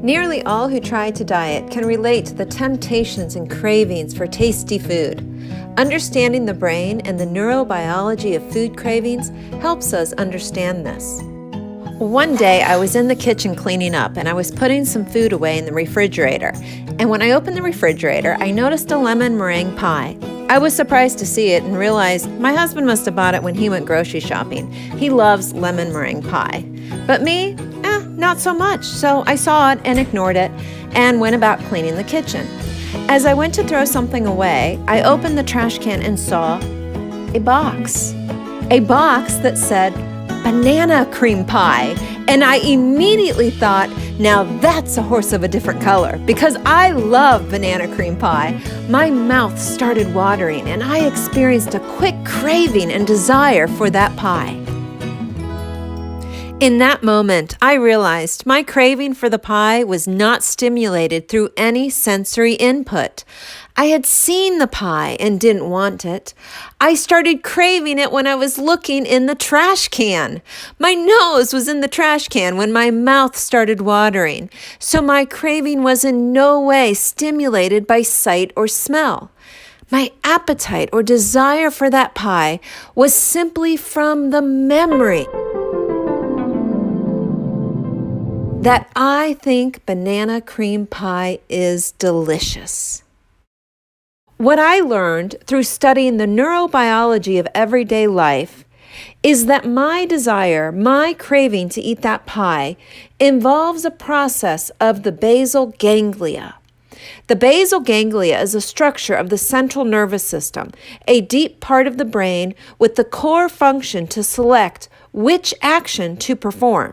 Nearly all who try to diet can relate to the temptations and cravings for tasty food. Understanding the brain and the neurobiology of food cravings helps us understand this. One day I was in the kitchen cleaning up and I was putting some food away in the refrigerator. And when I opened the refrigerator, I noticed a lemon meringue pie. I was surprised to see it and realized my husband must have bought it when he went grocery shopping. He loves lemon meringue pie. But me, not so much. So I saw it and ignored it and went about cleaning the kitchen. As I went to throw something away, I opened the trash can and saw a box. A box that said banana cream pie. And I immediately thought, now that's a horse of a different color. Because I love banana cream pie, my mouth started watering and I experienced a quick craving and desire for that pie. In that moment, I realized my craving for the pie was not stimulated through any sensory input. I had seen the pie and didn't want it. I started craving it when I was looking in the trash can. My nose was in the trash can when my mouth started watering. So my craving was in no way stimulated by sight or smell. My appetite or desire for that pie was simply from the memory that I think banana cream pie is delicious. What I learned through studying the neurobiology of everyday life is that my desire, my craving to eat that pie involves a process of the basal ganglia. The basal ganglia is a structure of the central nervous system, a deep part of the brain with the core function to select which action to perform.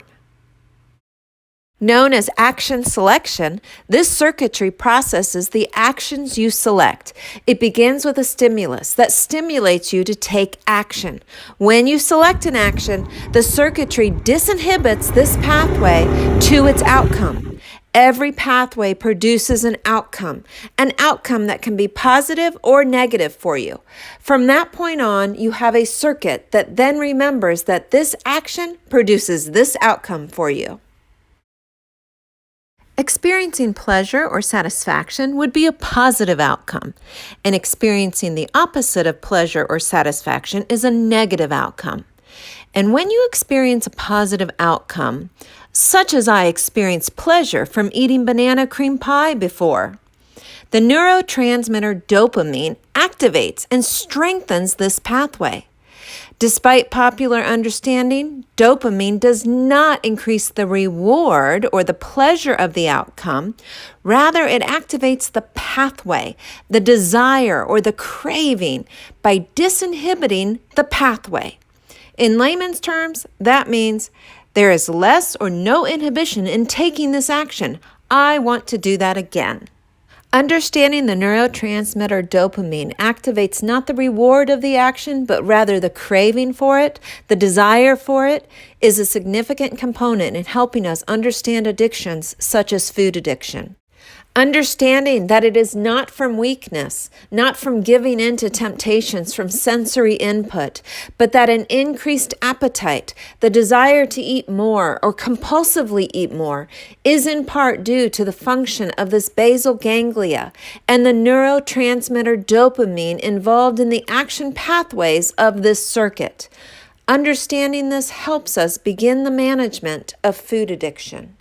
Known as action selection, this circuitry processes the actions you select. It begins with a stimulus that stimulates you to take action. When you select an action, the circuitry disinhibits this pathway to its outcome. Every pathway produces an outcome that can be positive or negative for you. From that point on, you have a circuit that then remembers that this action produces this outcome for you. Experiencing pleasure or satisfaction would be a positive outcome, and experiencing the opposite of pleasure or satisfaction is a negative outcome. And when you experience a positive outcome, such as I experienced pleasure from eating banana cream pie before, the neurotransmitter dopamine activates and strengthens this pathway. Despite popular understanding, dopamine does not increase the reward or the pleasure of the outcome. Rather, it activates the pathway, the desire or the craving by disinhibiting the pathway. In layman's terms, that means there is less or no inhibition in taking this action. I want to do that again. Understanding the neurotransmitter dopamine activates not the reward of the action, but rather the craving for it, the desire for it, is a significant component in helping us understand addictions such as food addiction. Understanding that it is not from weakness, not from giving in to temptations from sensory input, but that an increased appetite, the desire to eat more or compulsively eat more, is in part due to the function of this basal ganglia and the neurotransmitter dopamine involved in the action pathways of this circuit. Understanding this helps us begin the management of food addiction.